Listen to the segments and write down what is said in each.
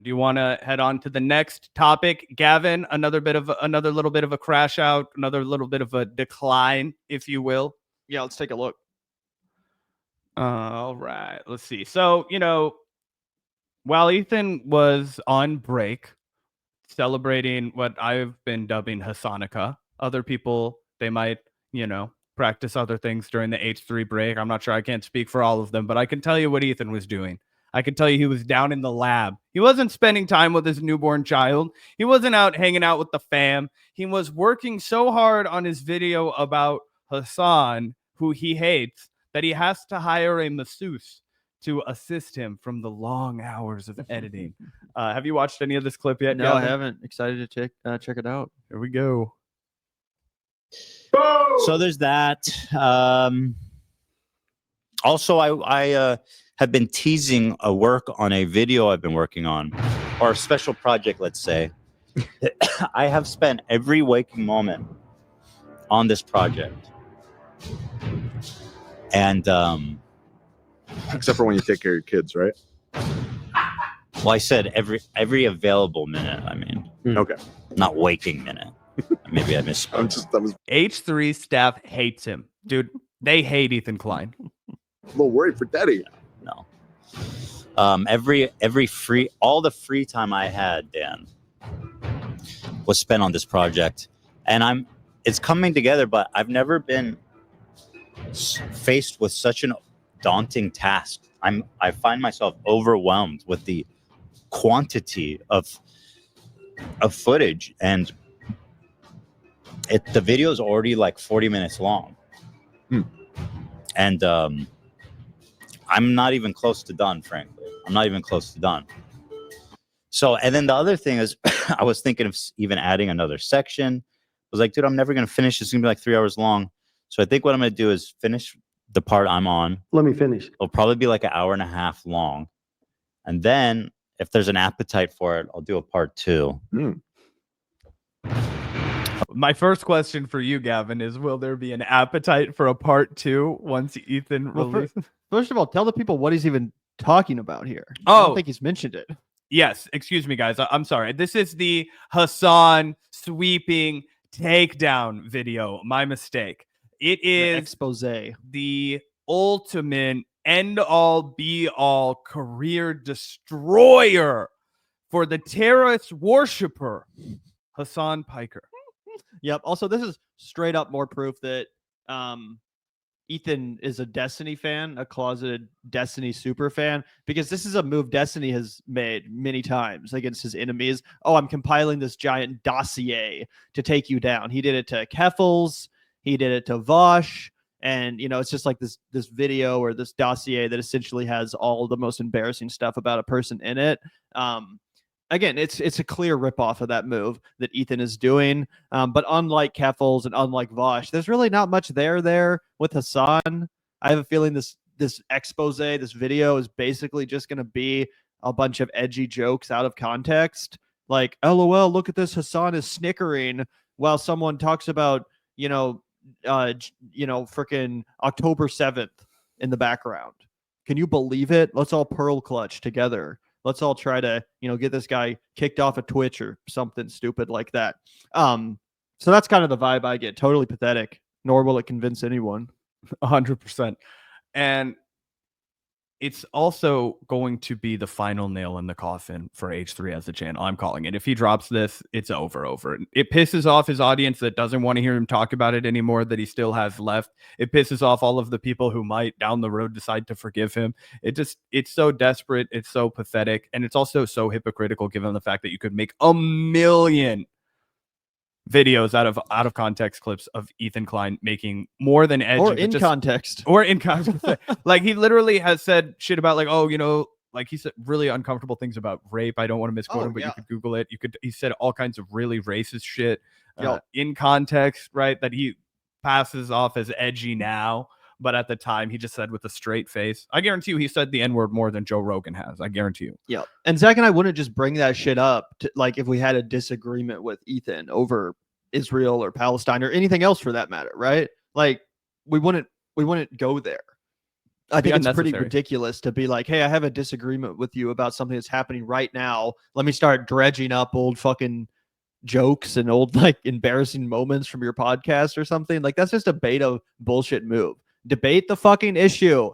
Do you want to head on to the next topic, Gavin? Another little bit of a crash out, another little bit of a decline, if you will. Yeah, let's take a look. All right, let's see. So, while Ethan was on break celebrating what I've been dubbing Hasanika, other people, they might, practice other things during the H3 break. I'm not sure. I can't speak for all of them, but I can tell you what Ethan was doing. I can tell you he was down in the lab. He wasn't spending time with his newborn child. He wasn't out hanging out with the fam. He was working so hard on his video about Hasan, who he hates, that he has to hire a masseuse to assist him from the long hours of editing. Have you watched any of this clip yet? No, Gavin? I haven't. Excited to check it out. Here we go. So there's that. Also, I have been teasing a work on a video I've been working on, or a special project, let's say. I have spent every waking moment on this project. And except for when you take care of your kids, right? well, I said every available minute. I mean, Okay. not waking minute. Maybe I misspoke. H3 staff hates him, dude. They hate Ethan Klein. I'm a little worried for Daddy. No. All the free time I had, Dan, was spent on this project, and it's coming together. But I've never been faced with such an daunting task. I find myself overwhelmed with the quantity of footage, and the video is already like 40 minutes long. And I'm not even close to done, frankly. I'm not even close to done. So, and then the other thing is, I was thinking of even adding another section. I was like, dude, I'm never going to finish. It's going to be like 3 hours long. So I think what I'm going to do is finish the part I'm on. Let me finish. It'll probably be like an hour and a half long. And then if there's an appetite for it, I'll do a part 2. My first question for you, Gavin, is will there be an appetite for a part 2 once Ethan releases? First of all, tell the people what he's even talking about here. Oh, I don't think he's mentioned it. Yes, excuse me, guys. I'm sorry. This is the Hasan sweeping takedown video. My mistake. It is Exposé, the ultimate end-all, be-all career destroyer for the terrorist worshiper, Hasan Piker. Yep. Also, this is straight up more proof that Ethan is a Destiny fan, a closeted Destiny super fan, because this is a move Destiny has made many times against his enemies. Oh, I'm compiling this giant dossier to take you down. He did it to Keffels. He did it to Vosh. And, it's just like this video or this dossier that essentially has all the most embarrassing stuff about a person in it. Again, it's a clear ripoff of that move that Ethan is doing. But unlike Keffels and unlike Vosh, there's really not much there with Hasan. I have a feeling this expose, this video is basically just going to be a bunch of edgy jokes out of context. Like, LOL, look at this. Hasan is snickering while someone talks about, freaking October 7th in the background. Can you believe it? Let's all pearl clutch together. Let's all try to, get this guy kicked off of Twitch or something stupid like that. So that's kind of the vibe I get. Totally pathetic, nor will it convince anyone. 100%. And it's also going to be the final nail in the coffin for H3 as a channel. I'm calling it. If he drops this, it's over. It pisses off his audience that doesn't want to hear him talk about it anymore, that he still has left. It pisses off all of the people who might down the road decide to forgive him. It's so desperate. It's so pathetic. And it's also so hypocritical given the fact that you could make 1 million videos out of context clips of Ethan Klein making more than edgy, or in context. Like, he literally has said shit about, like, like he said really uncomfortable things about rape. I don't want to misquote him, but you could Google it. He said all kinds of really racist shit in context, right? That he passes off as edgy now, but at the time he just said with a straight face. I guarantee you he said the N-word more than Joe Rogan has. I guarantee you. Yeah. And Zach and I wouldn't just bring that shit up to, like, if we had a disagreement with Ethan over Israel or Palestine or anything else for that matter, right? Like, we wouldn't go there. I think it's pretty unnecessary. ridiculous to be like, hey, I have a disagreement with you about something that's happening right now. Let me start dredging up old fucking jokes and old like embarrassing moments from your podcast or something. Like that's just a beta bullshit move. Debate the fucking issue.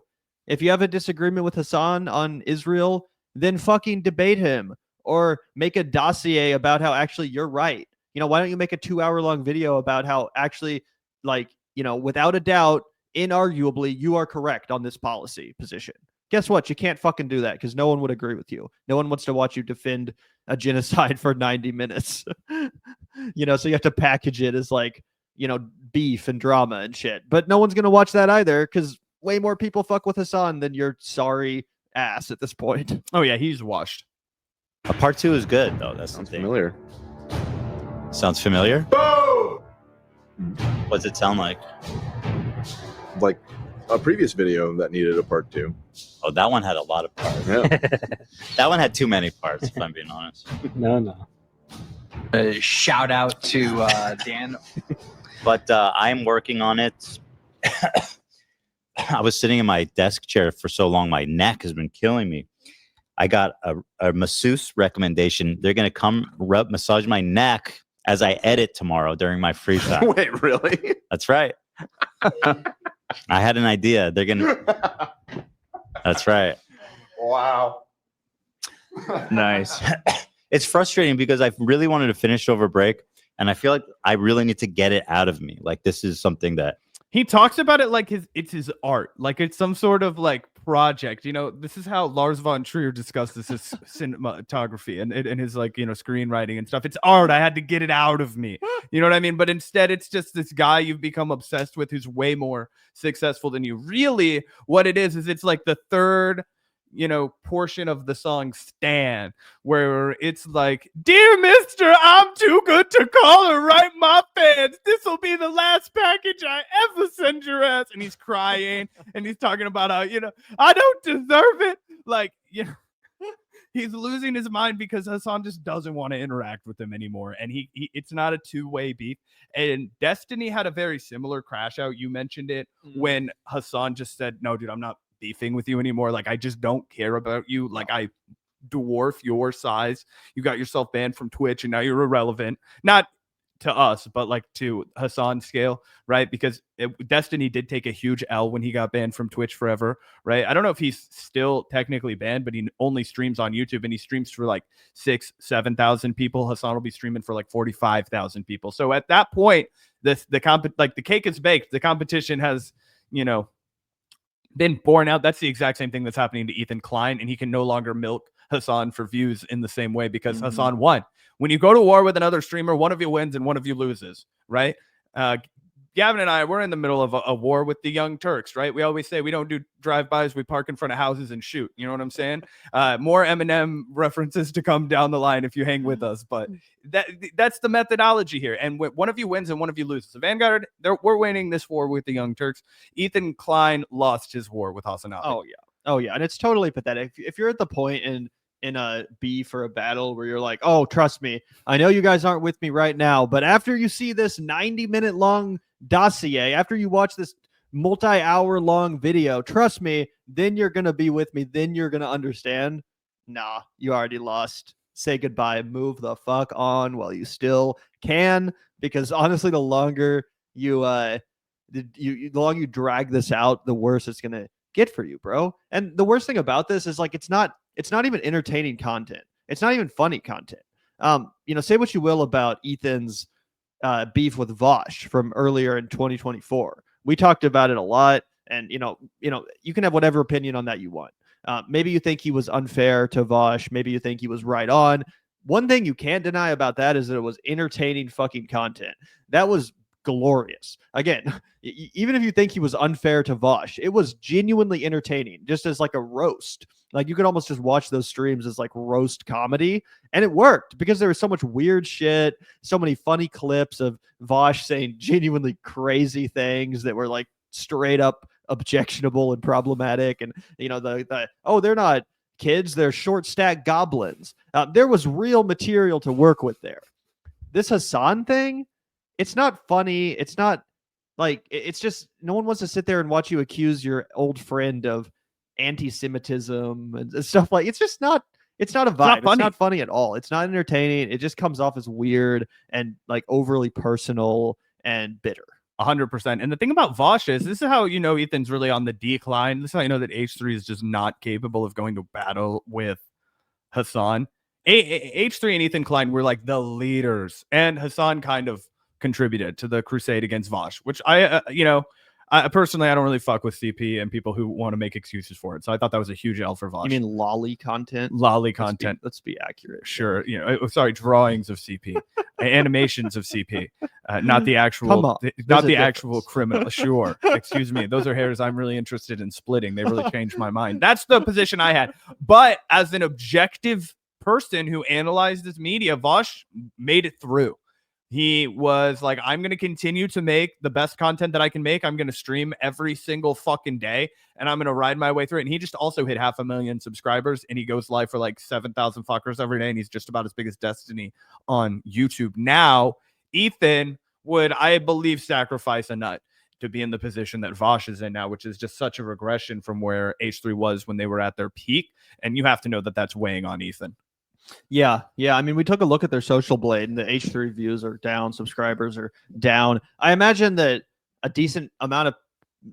If you have a disagreement with Hasan on Israel, then fucking debate him or make a dossier about how actually you're right. You know, why don't you make a 2-hour long video about how actually, like, you know, without a doubt, inarguably, you are correct on this policy position. Guess what? You can't fucking do that because no one would agree with you. No one wants to watch you defend a genocide for 90 minutes. You know, so you have to package it as like, you know, beef and drama and shit. But no one's going to watch that either because way more people fuck with Hasan than your sorry ass at this point. Oh yeah, he's washed. A part 2 is good though. That's Sounds something. familiar. Sounds familiar. What's it sound like? Like a previous video that needed a part 2. Oh, that one had a lot of parts. Yeah. That one had too many parts, if I'm being honest. No. Shout out to Dan. But I'm working on it. I was sitting in my desk chair for so long, my neck has been killing me. I got a masseuse recommendation. They're going to come massage my neck as I edit tomorrow during my free time. Wait, really? That's right. I had an idea. They're going to. That's right. Wow. Nice. It's frustrating because I really wanted to finish over break, and I feel like I really need to get it out of me. Like this is something that He talks about it like it's his art, like it's some sort of like project. You know, this is how Lars von Trier discusses his cinematography and his like, you know, screenwriting and stuff. It's art. I had to get it out of me. You know what I mean? But instead, it's just this guy you've become obsessed with who's way more successful than you. Really, what it is it's like the third, you know, portion of the song Stan, where it's like, dear mister, I'm too good to call or write my fans. This will be the last package I ever send your ass. And he's crying and he's talking about how, you know, I don't deserve it. Like, you know, he's losing his mind because Hasan just doesn't want to interact with him anymore. And he it's not a two-way beef. And Destiny had a very similar crash out. You mentioned it when Hasan just said, no, dude, I'm not beefing with you anymore. Like, I just don't care about you. Like, I dwarf your size. You got yourself banned from Twitch and now you're irrelevant. Not to us, but like to Hasan's scale, right? Because Destiny did take a huge L when he got banned from Twitch forever, right? I don't know if he's still technically banned, but he only streams on YouTube and he streams for like 6,000-7,000 people. Hasan will be streaming for like 45,000 people. So at that point, the cake is baked. The competition has, you know, been born out. That's the exact same thing that's happening to Ethan Klein, and he can no longer milk Hasan for views in the same way because Hasan won. When you go to war with another streamer, one of you wins and one of you loses, right? Gavin and I, we're in the middle of a war with the Young Turks, right? We always say we don't do drive-bys, we park in front of houses and shoot. You know what I'm saying? More Eminem references to come down the line if you hang with us, but that's the methodology here. And one of you wins and one of you loses. The Vanguard, we're winning this war with the Young Turks. Ethan Klein lost his war with Hasanabi. Oh yeah, and it's totally pathetic. If you're at the point in a beef or a battle where you're like, oh, trust me, I know you guys aren't with me right now, but after you see this 90-minute long dossier, after you watch this multi-hour long video, trust me, then you're gonna be with me, then you're gonna understand. Nah, you already lost. Say goodbye, move the fuck on while you still can, because honestly, the longer you the longer you drag this out, the worse it's gonna get for you, bro. And the worst thing about this is like it's not even entertaining content. It's not even funny content. You know, say what you will about Ethan's beef with Vosh from earlier in 2024. We talked about it a lot, and you know, you can have whatever opinion on that you want. Maybe you think he was unfair to Vosh. Maybe you think he was right on. One thing you can't deny about that is that it was entertaining fucking content. That was glorious. Again, even if you think he was unfair to Vosh, it was genuinely entertaining, just as like a roast. Like you could almost just watch those streams as like roast comedy, and it worked because there was so much weird shit, so many funny clips of Vosh saying genuinely crazy things that were like straight up objectionable and problematic. And you know, the oh, they're not kids, they're short stack goblins. There was real material to work with there. This Hasan thing, it's not funny. It's not Like it's just no one wants to sit there and watch you accuse your old friend of anti-Semitism and stuff like. It's just not. It's not a vibe. It's not funny at all. It's not entertaining. It just comes off as weird and like overly personal and bitter. 100%. And the thing about Vosh is, this is how you know Ethan's really on the decline. This is how you know that H3 is just not capable of going to battle with Hasan. H3 and Ethan Klein were like the leaders, and Hasan kind of contributed to the crusade against Vosh, which I personally, I don't really fuck with CP and people who want to make excuses for it. So I thought that was a huge L for Vosh. You mean lolly content? Lolly content. Let's be accurate. Sure. Sorry, drawings of CP, animations of CP, not the actual, not the actual criminal. Sure. Excuse me. Those are hairs I'm really interested in splitting. They really changed my mind. That's the position I had. But as an objective person who analyzed this media, Vosh made it through. He was like, I'm going to continue to make the best content that I can make. I'm going to stream every single fucking day, and I'm going to ride my way through it. And he just also hit 500,000 subscribers, and he goes live for like 7,000 fuckers every day, and he's just about as big as Destiny on YouTube. Now, Ethan would, I believe, sacrifice a nut to be in the position that Vosh is in now, which is just such a regression from where H3 was when they were at their peak. And you have to know that that's weighing on Ethan. Yeah. I mean, we took a look at their Social Blade, and the H3 views are down, subscribers are down. I imagine that a decent amount of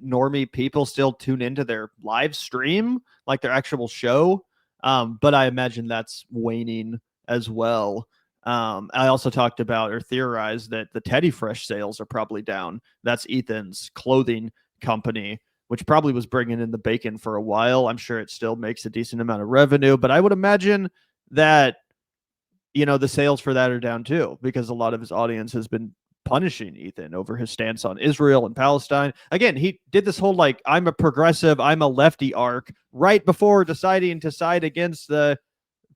normie people still tune into their live stream, like their actual show. But I imagine that's waning as well. I also talked about or theorized that the Teddy Fresh sales are probably down. That's Ethan's clothing company, which probably was bringing in the bacon for a while. I'm sure it still makes a decent amount of revenue, but I would imagine that, the sales for that are down too, because a lot of his audience has been punishing Ethan over his stance on Israel and Palestine. Again, he did this whole like, I'm a progressive, I'm a lefty arc right before deciding to side against the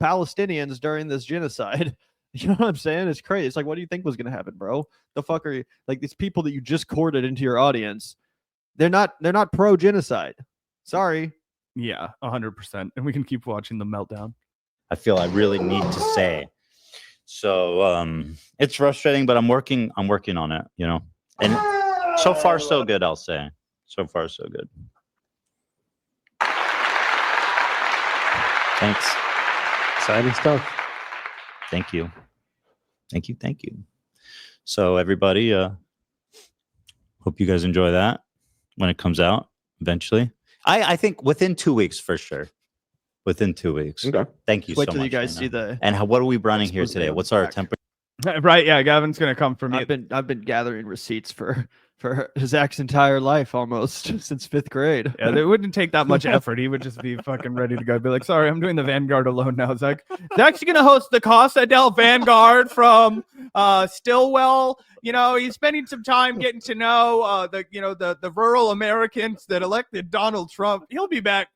Palestinians during this genocide. You know what I'm saying? It's crazy. It's like, what do you think was going to happen, bro? The fuck are you, like, these people that you just courted into your audience? They're not pro genocide. Sorry. Yeah, 100%. And we can keep watching the meltdown. I feel I really need to say. So it's frustrating, but I'm working on it, And so far so good, I'll say. So far so good. Thanks. Exciting stuff. Thank you. So everybody, hope you guys enjoy that when it comes out eventually. I think within 2 weeks for sure. Within 2 weeks. Okay. Thank you so much. Wait till you guys see the. And what are we running here today? What's our temperature? Right, yeah, Gavin's gonna come for me. I've been gathering receipts for Zach's entire life almost since 5th grade. Yeah, it wouldn't take that much effort. He would just be fucking ready to go. Be like, sorry, I'm doing the Vanguard alone now, Zach. Zach's gonna host the Casa del Vanguard from Stillwell. He's spending some time getting to know the rural Americans that elected Donald Trump. He'll be back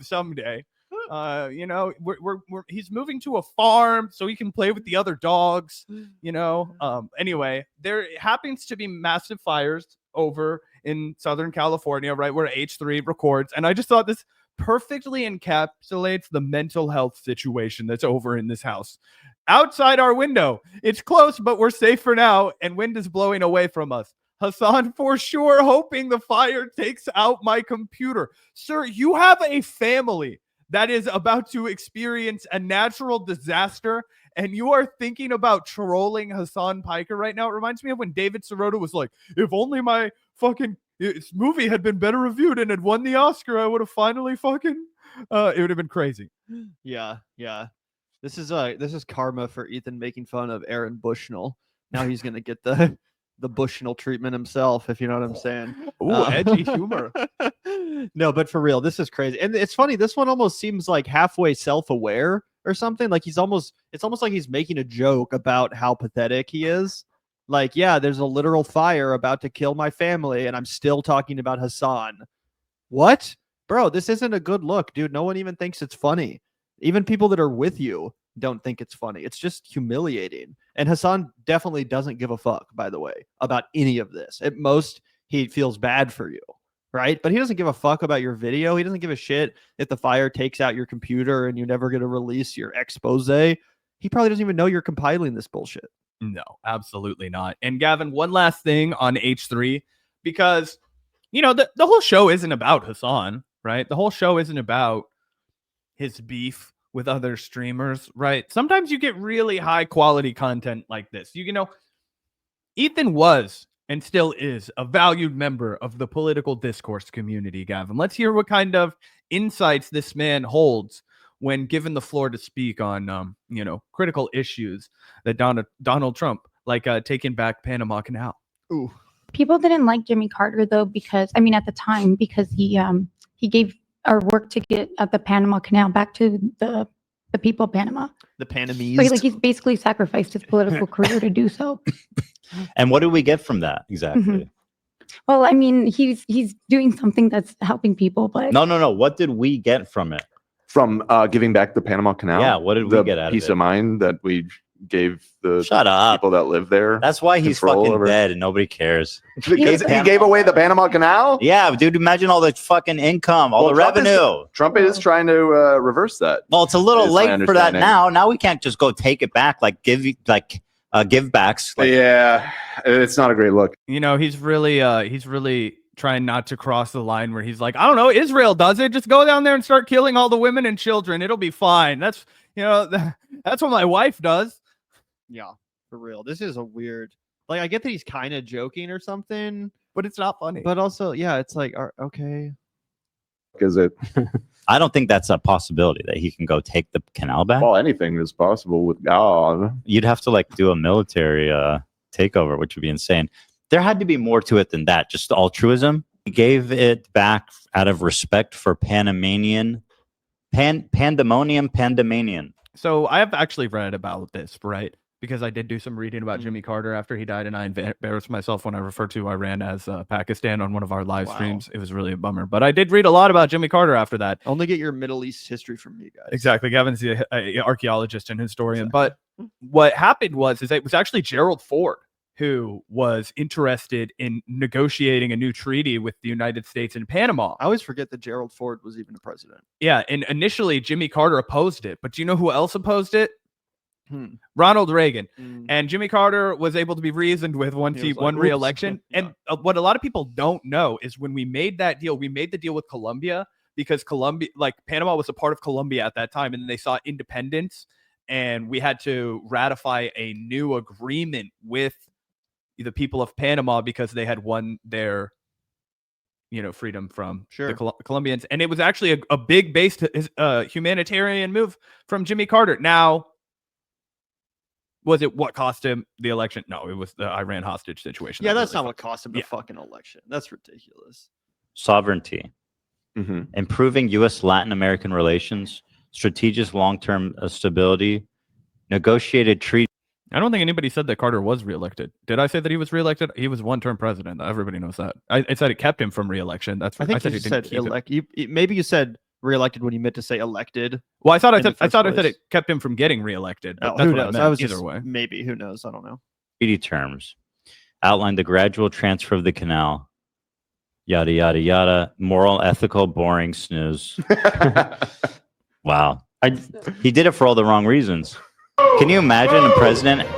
someday. He's moving to a farm so he can play with the other dogs. Anyway, there happens to be massive fires over in Southern California, right where H3 records, and I just thought this perfectly encapsulates the mental health situation that's over in this house. Outside our window, it's close, but we're safe for now, and wind is blowing away from us. Hasan, for sure, hoping the fire takes out my computer. Sir, you have a family that is about to experience a natural disaster, and you are thinking about trolling Hasan Piker right now. It reminds me of when David Sirota was like, if only my fucking movie had been better reviewed and had won the Oscar, I would have finally fucking, it would have been crazy. Yeah. This is karma for Ethan making fun of Aaron Bushnell. Now he's going to get the Bushnell treatment himself, if you know what I'm saying. Ooh, edgy humor. No, but for real, this is crazy. And it's funny, this one almost seems like halfway self-aware or something. Like it's almost like he's making a joke about how pathetic he is. Like, yeah, there's a literal fire about to kill my family, and I'm still talking about Hasan. What? Bro, this isn't a good look, dude. No one even thinks it's funny. Even people that are with you don't think it's funny. It's just humiliating. And Hasan definitely doesn't give a fuck, by the way, about any of this. At most, he feels bad for you, right? But he doesn't give a fuck about your video. He doesn't give a shit if the fire takes out your computer and you're never going to release your Exposé. He probably doesn't even know you're compiling this bullshit. No, absolutely not. And Gavin, one last thing on H3, because, the whole show isn't about Hasan, right? The whole show isn't about his beef with other streamers, right? Sometimes you get really high quality content like this. Ethan was and still is a valued member of the political discourse community, Gavin. Let's hear what kind of insights this man holds when given the floor to speak on, critical issues that Donald Trump, like taking back Panama Canal. Ooh. People didn't like Jimmy Carter though, because at the time, because he gave our work to get at the Panama Canal back to the people of Panama. The Panamese. So he's basically sacrificed his political career to do so. And what do we get from that exactly? Well, he's doing something that's helping people, but No. What did we get from it? From giving back the Panama Canal. Yeah, what did we get out of it? Peace of mind that we gave the Shut up. people that live there. That's why he's control fucking over- dead and nobody cares. Because he gave away the Panama Canal. Yeah, dude, imagine all the fucking income, all Well, the Trump is- revenue. Trump is trying to reverse that. Well, it's a little is my late for that understanding. now. Now we can't just go take it back, like give backs. Like, Yeah, it's not a great look. He's really trying not to cross the line where he's like, I don't know, Israel does it. Just go down there and start killing all the women and children. It'll be fine. That's that's what my wife does. Yeah, for real. This is a weird. Like, I get that he's kind of joking or something, But it's not funny. but also, yeah, it's like, okay. Is it? I don't think that's a possibility that he can go take the canal back. Well, anything is possible with God. You'd have to do a military takeover, which would be insane. There had to be more to it than that. Just altruism. He gave it back out of respect for Panamanian. So I have actually read about this, right? Because I did do some reading about Jimmy Carter after he died, and I embarrassed myself when I referred to Iran as Pakistan on one of our live Wow. streams. It was really a bummer. But I did read a lot about Jimmy Carter after that. Only get your Middle East history from me, guys. Exactly. Gavin's the archaeologist and historian. But what happened was it was actually Gerald Ford who was interested in negotiating a new treaty with the United States and Panama. I always forget that Gerald Ford was even a president. Yeah, and initially Jimmy Carter opposed it. But do you know who else opposed it? Ronald Reagan. And Jimmy Carter was able to be reasoned with once he was like, won "Oops." re-election. Yeah. And what a lot of people don't know is when we made that deal, we made the deal with Colombia because Panama was a part of Colombia at that time, and they saw independence, and we had to ratify a new agreement with the people of Panama because they had won their freedom from the Colombians. And it was actually a big based humanitarian move from Jimmy Carter. Now, was it what cost him the election? No, it was the Iran hostage situation. Yeah, that that's really not what cost him the fucking election. That's ridiculous. Sovereignty. Mm-hmm. Improving U.S. Latin American relations, strategic long-term stability, negotiated treaty. I don't think anybody said that Carter was reelected. Did I say that he was reelected? He was one-term president. Everybody knows that. I said it kept him from reelection. That's I think said you it didn't said keep him. elect. Maybe you said reelected when you meant to say elected. Well, I thought in the first I said place. it kept him from getting reelected. But Oh, that's who what knows? I I meant was either just way. maybe. Who knows? I don't know. Treaty terms. Outline the gradual transfer of the canal. Yada, yada, yada. Moral, ethical, boring, snooze. Wow. He did it for all the wrong reasons. Can you imagine a president?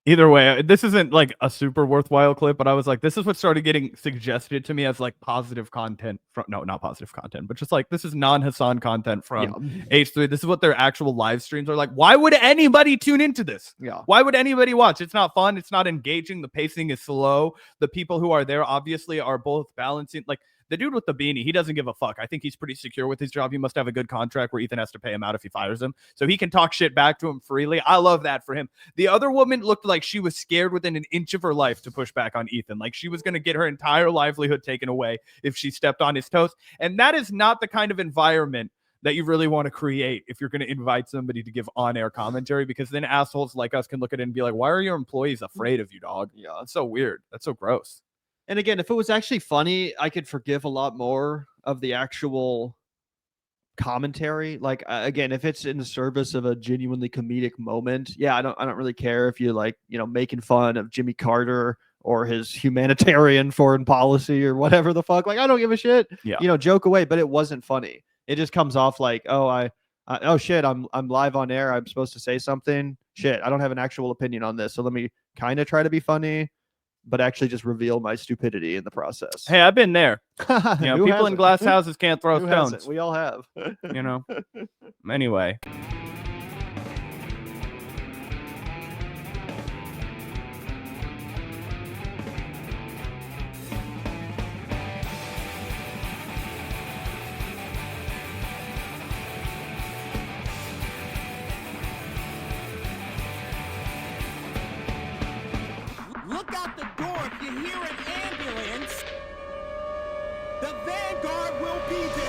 Either way, this isn't like a super worthwhile clip, but I was like, this is what started getting suggested to me as like positive content from not positive content, but just like this is non-Hasan content from H3. This is what their actual live streams are like. Why would anybody tune into this? Yeah. Why would anybody watch? It's not fun. It's not engaging. The pacing is slow. The people who are there obviously are both balancing. Like the dude with the beanie, he doesn't give a fuck. I think he's pretty secure with his job. He must have a good contract where Ethan has to pay him out if he fires him. So he can talk shit back to him freely. I love that for him. The other woman looked like she was scared within an inch of her life to push back on Ethan. Like she was going to get her entire livelihood taken away if she stepped on his toes. And that is not the kind of environment that you really want to create if you're going to invite somebody to give on-air commentary, because then assholes like us can look at it and be like, why are your employees afraid of you, dog? Yeah, that's so weird. That's so gross. And again, if it was actually funny, I could forgive a lot more of the actual commentary. Like again, if it's in the service of a genuinely comedic moment, yeah, I don't really care if you making fun of Jimmy Carter or his humanitarian foreign policy or whatever the fuck. Like I don't give a shit. Yeah. Joke away, but it wasn't funny. It just comes off like, oh, oh shit, I'm live on air. I'm supposed to say something. Shit, I don't have an actual opinion on this. So let me kind of try to be funny. but actually just reveal my stupidity in the process. Hey, I've been there. You know, Who people in hasn't? glass houses can't throw Who stones. hasn't? We all have. You know. Anyway. Look out the door if you hear an ambulance. The Vanguard will be there.